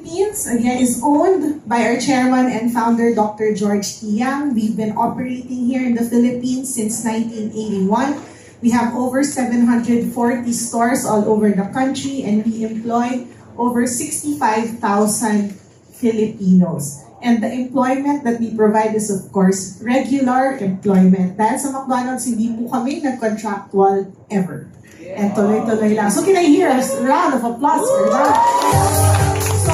Philippines, again, is owned by our chairman and founder, Dr. George T. Yang. We've been operating here in the Philippines since 1981. We have over 740 stores all over the country, and we employ over 65,000 Filipinos. And the employment that we provide is, of course, regular employment. Dahil sa McDonald's, hindi po kami nag-contractual ever. And tuloy-tuloy lang. So can I hear a round of applause for that? So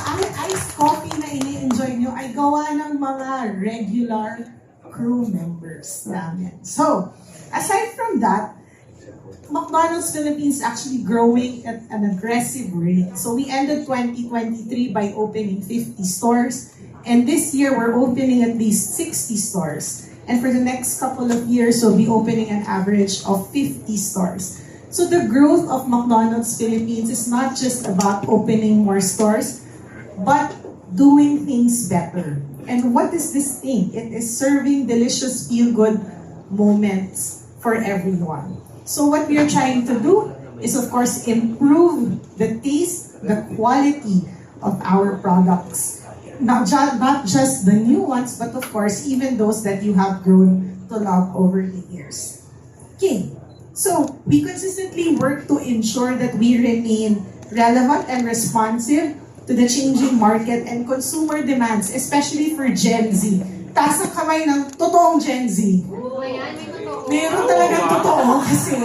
ang iced coffee na ini-enjoy nyo ay gawa ng mga regular crew members namin. So, aside from that, McDonald's Philippines actually growing at an aggressive rate. So we ended 2023 by opening 50 stores. And this year, we're opening at least 60 stores. And for the next couple of years, we'll be opening an average of 50 stores. So the growth of McDonald's Philippines is not just about opening more stores, but doing things better. And what is this thing? It is serving delicious, feel-good moments for everyone. So what we are trying to do is, of course, improve the taste, the quality of our products. Not just the new ones, but of course, even those that you have grown to love over the years. Okay, so we consistently work to ensure that we remain relevant and responsive to the changing market and consumer demands, especially for Gen Z. Taas ang kamay ng totoong Gen Z. Meron talagang totoo kasi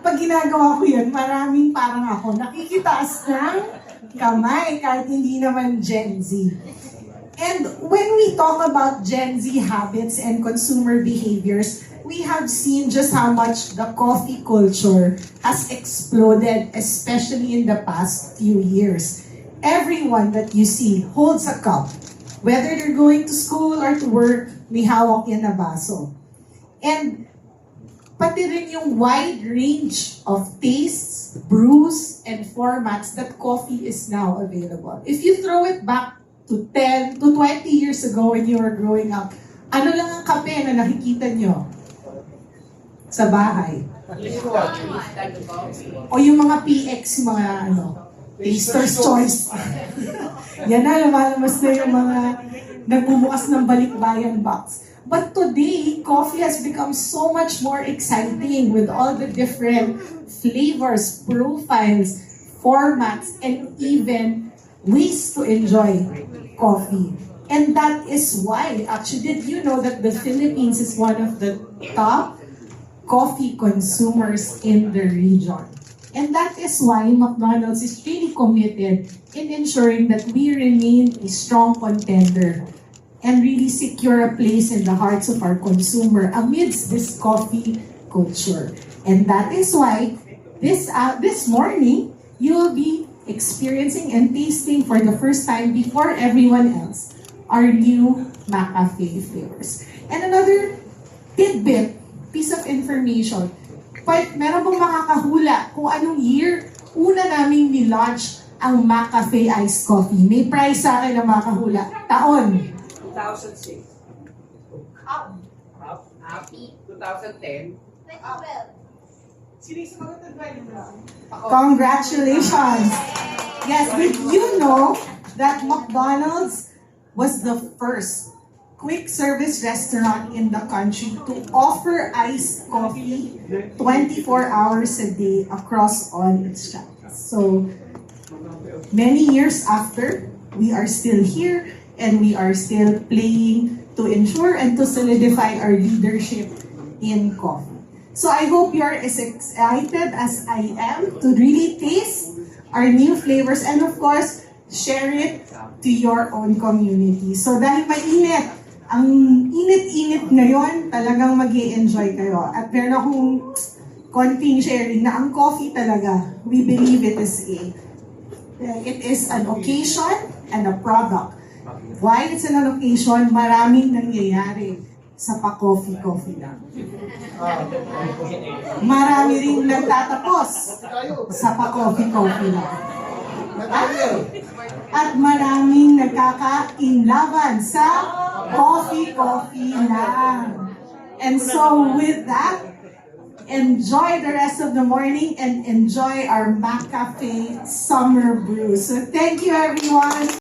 pag ginagawa ko yun, maraming parang ako nakikitaas ng kamay kahit hindi naman Gen Z. And when we talk about Gen Z habits and consumer behaviors, we have seen just how much the coffee culture has exploded, especially in the past few years. Everyone that you see holds a cup. Whether they're going to school or to work, may hawak yan na baso. And pati rin yung wide range of tastes, brews, and formats that coffee is now available. If you throw it back to 10 to 20 years ago when you were growing up, ano lang ang kape na nakikita nyo sa bahay? O yung mga PX, yung mga Taster's Choice. Yan na, lumalabas na yung mga nagbubukas ng balikbayan box. But today, coffee has become so much more exciting with all the different flavors, profiles, formats, and even ways to enjoy coffee. And that is why, actually, did you know that the Philippines is one of the top coffee consumers in the region? And that is why McDonald's is really committed in ensuring that we remain a strong contender and really secure a place in the hearts of our consumer amidst this coffee culture. And that is why this morning, you will be experiencing and tasting for the first time before everyone else our new McCafe flavors. And another tidbit, piece of information, meron bang makakahula kung anong year una naming nilaunch ang McCafe Iced Coffee? May prize sa akin na makakahula. Taon? 2006. Up. 2010. 2012. Congratulations! Yes, did you know that McDonald's was the first quick service restaurant in the country to offer iced coffee 24 hours a day across all its channels? So, many years after, we are still here and we are still playing to ensure and to solidify our leadership in coffee. So I hope you're as excited as I am to really taste our new flavors and of course, share it to your own community. So dahil mainit, ang init-init ngayon, talagang mag-i-enjoy kayo. At meron akong konting sharing na ang coffee talaga, we believe it is an occasion and a product. Why it's an occasion? Maraming nangyayari sa pa-coffee lang. Marami ring nagtatapos sa pa-coffee lang. At maraming nagkakainlaban sa coffee lang. And so with that, enjoy the rest of the morning and enjoy our McCafe summer brew. So thank you, everyone.